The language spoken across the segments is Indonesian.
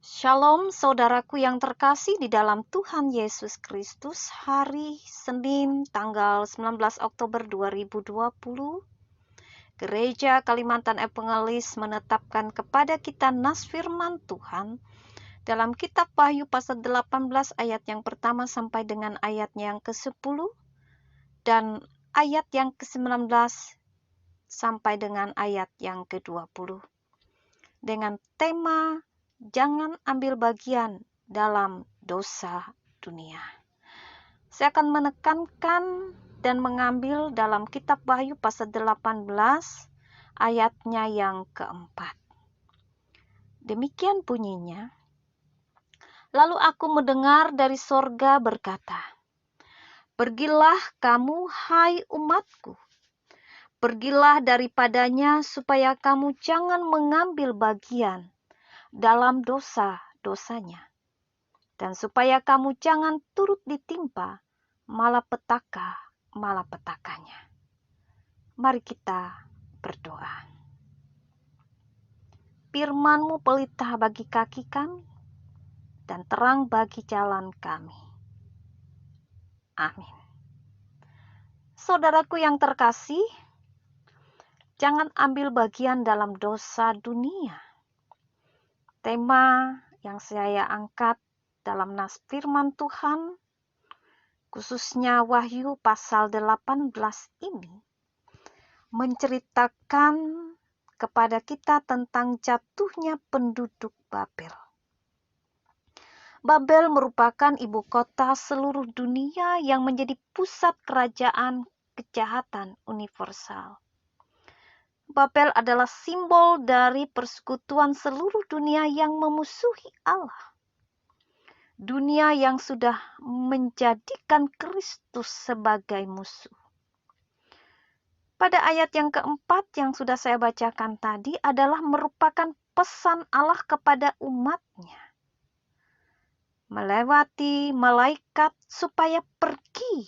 Shalom saudaraku yang terkasih di dalam Tuhan Yesus Kristus. Hari Senin tanggal 19 Oktober 2020, Gereja Kalimantan Evangelis menetapkan kepada kita nas firman Tuhan dalam kitab Wahyu pasal 18 ayat yang pertama sampai dengan ayatnya yang ke-10 dan ayat yang ke-19 sampai dengan ayat yang ke-20 dengan tema jangan ambil bagian dalam dosa dunia. Saya akan menekankan dan mengambil dalam kitab Wahyu pasal 18 ayatnya yang keempat. Demikian bunyinya. Lalu aku mendengar dari sorga berkata, "Pergilah kamu, hai umatku, pergilah daripadanya supaya kamu jangan mengambil bagian dalam dosa-dosanya, dan supaya kamu jangan turut ditimpa malapetaka-malapetakanya." Mari kita berdoa. Firman-Mu pelita bagi kaki kami dan terang bagi jalan kami. Amin. Saudaraku yang terkasih, jangan ambil bagian dalam dosa dunia. Tema yang saya angkat dalam nas firman Tuhan, khususnya Wahyu pasal 18 ini, menceritakan kepada kita tentang jatuhnya penduduk Babel. Babel merupakan ibu kota seluruh dunia yang menjadi pusat kerajaan kejahatan universal. Babel adalah simbol dari persekutuan seluruh dunia yang memusuhi Allah. Dunia yang sudah menjadikan Kristus sebagai musuh. Pada ayat yang keempat yang sudah saya bacakan tadi adalah merupakan pesan Allah kepada umatnya. Melewati malaikat supaya pergi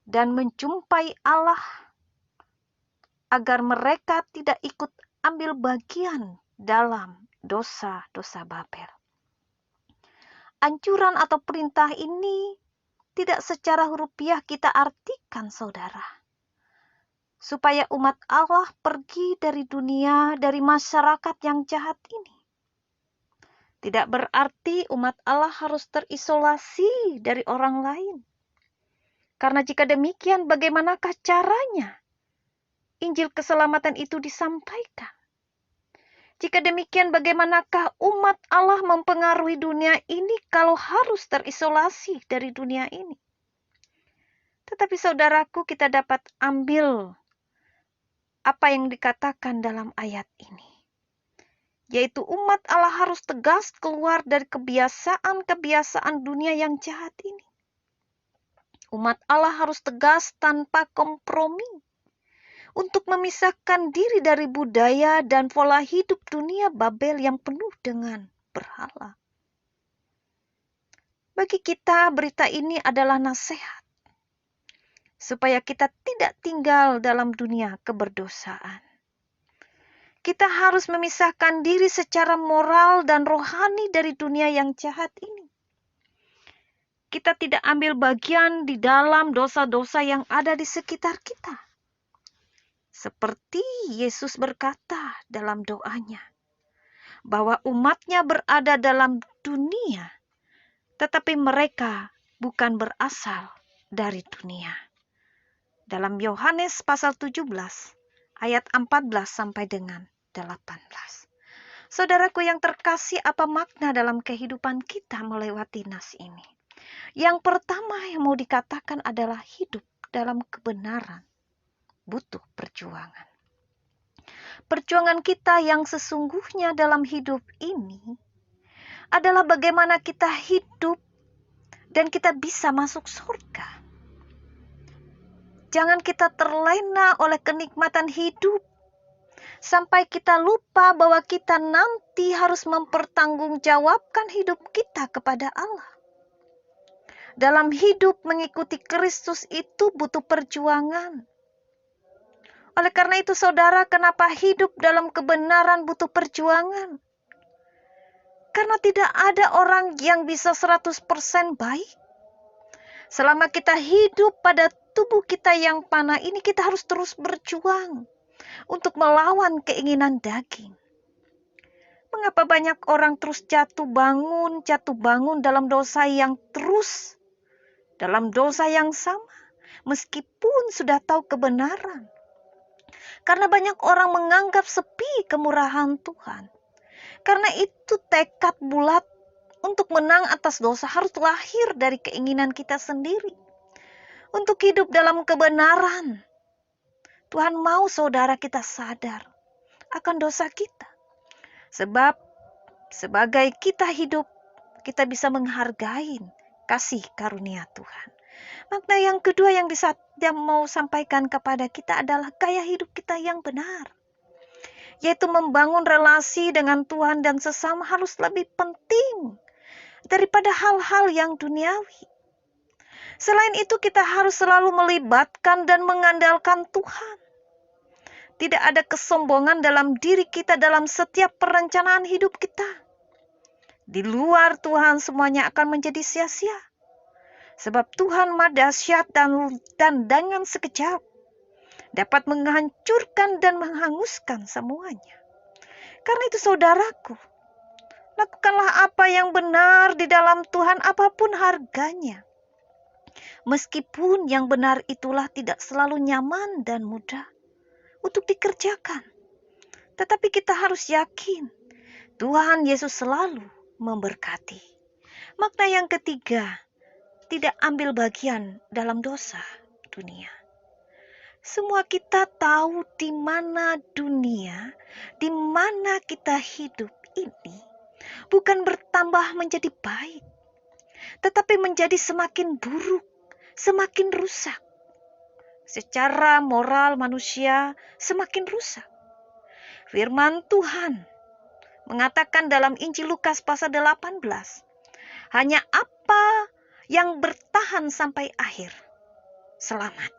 dan menjumpai Allah agar mereka tidak ikut ambil bagian dalam dosa-dosa Babel. Anjuran atau perintah ini tidak secara hurufiah kita artikan, saudara. Supaya umat Allah pergi dari dunia, dari masyarakat yang jahat ini. Tidak berarti umat Allah harus terisolasi dari orang lain. Karena jika demikian, bagaimanakah caranya Injil keselamatan itu disampaikan? Jika demikian, bagaimanakah umat Allah mempengaruhi dunia ini kalau harus terisolasi dari dunia ini? Tetapi saudaraku, kita dapat ambil apa yang dikatakan dalam ayat ini. Yaitu umat Allah harus tegas keluar dari kebiasaan-kebiasaan dunia yang jahat ini. Umat Allah harus tegas tanpa kompromi untuk memisahkan diri dari budaya dan pola hidup dunia Babel yang penuh dengan berhala. Bagi kita, berita ini adalah nasihat supaya kita tidak tinggal dalam dunia keberdosaan. Kita harus memisahkan diri secara moral dan rohani dari dunia yang jahat ini. Kita tidak ambil bagian di dalam dosa-dosa yang ada di sekitar kita. Seperti Yesus berkata dalam doanya, bahwa umatnya berada dalam dunia, tetapi mereka bukan berasal dari dunia. Dalam Yohanes pasal 17, ayat 14 sampai dengan 18. Saudaraku yang terkasih, apa makna dalam kehidupan kita melewati nas ini? Yang pertama yang mau dikatakan adalah hidup dalam kebenaran butuh perjuangan. Perjuangan kita yang sesungguhnya dalam hidup ini adalah bagaimana kita hidup dan kita bisa masuk surga. Jangan kita terlena oleh kenikmatan hidup sampai kita lupa bahwa kita nanti harus mempertanggungjawabkan hidup kita kepada Allah. Dalam hidup mengikuti Kristus itu butuh perjuangan. Oleh karena itu, saudara, kenapa hidup dalam kebenaran butuh perjuangan? Karena tidak ada orang yang bisa 100% baik. Selama kita hidup pada tubuh kita yang panah ini, kita harus terus berjuang untuk melawan keinginan daging. Mengapa banyak orang terus jatuh bangun dalam dosa yang terus, dalam dosa yang sama, meskipun sudah tahu kebenaran? Karena banyak orang menganggap sepi kemurahan Tuhan. Karena itu tekad bulat untuk menang atas dosa harus lahir dari keinginan kita sendiri. Untuk hidup dalam kebenaran. Tuhan mau saudara kita sadar akan dosa kita. Sebab sebagai kita hidup, kita bisa menghargai kasih karunia Tuhan. Makna yang kedua yang dia mau sampaikan kepada kita adalah gaya hidup kita yang benar. Yaitu membangun relasi dengan Tuhan dan sesama harus lebih penting daripada hal-hal yang duniawi. Selain itu kita harus selalu melibatkan dan mengandalkan Tuhan. Tidak ada kesombongan dalam diri kita dalam setiap perencanaan hidup kita. Di luar Tuhan semuanya akan menjadi sia-sia. Sebab Tuhan Maha Dahsyat dan dengan sekejap dapat menghancurkan dan menghanguskan semuanya. Karena itu saudaraku, lakukanlah apa yang benar di dalam Tuhan apapun harganya. Meskipun yang benar itulah tidak selalu nyaman dan mudah untuk dikerjakan. Tetapi kita harus yakin Tuhan Yesus selalu memberkati. Makna yang ketiga, tidak ambil bagian dalam dosa dunia. Semua kita tahu di mana dunia, di mana kita hidup ini bukan bertambah menjadi baik, tetapi menjadi semakin buruk, semakin rusak. Secara moral manusia semakin rusak. Firman Tuhan mengatakan dalam Injil Lukas pasal 18, hanya apa yang bertahan sampai akhir selamat.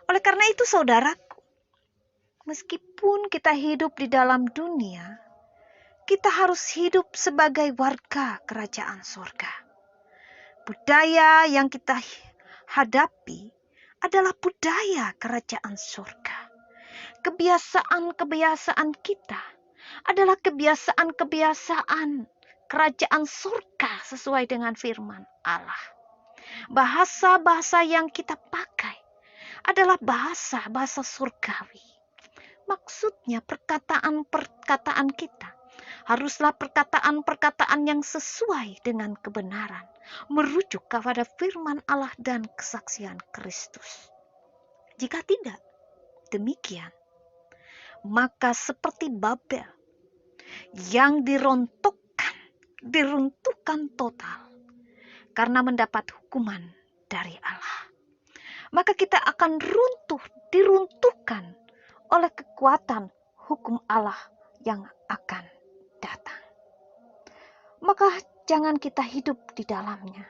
Oleh karena itu saudaraku, meskipun kita hidup di dalam dunia, kita harus hidup sebagai warga kerajaan surga. Budaya yang kita hadapi adalah budaya kerajaan surga. Kebiasaan-kebiasaan kita adalah kebiasaan-kebiasaan kerajaan surga sesuai dengan firman Allah. Bahasa-bahasa yang kita pakai adalah bahasa-bahasa surgawi. Maksudnya perkataan-perkataan kita haruslah perkataan-perkataan yang sesuai dengan kebenaran, merujuk kepada firman Allah dan kesaksian Kristus. Jika tidak demikian, maka seperti Babel yang diruntuhkan total karena mendapat hukuman dari Allah. Maka kita akan diruntuhkan oleh kekuatan hukum Allah yang akan datang. Maka jangan kita hidup di dalamnya,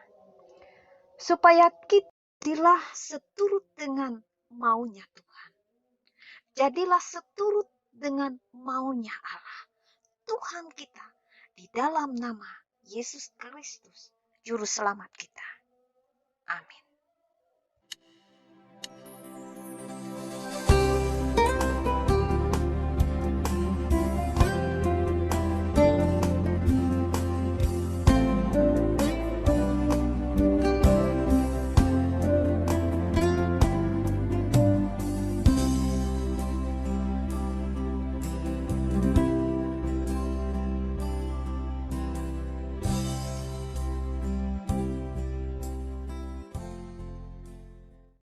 supaya kita jadilah seturut dengan maunya Tuhan. Jadilah seturut dengan maunya Allah, Tuhan kita, di dalam nama Yesus Kristus, Juru Selamat kita. Amin.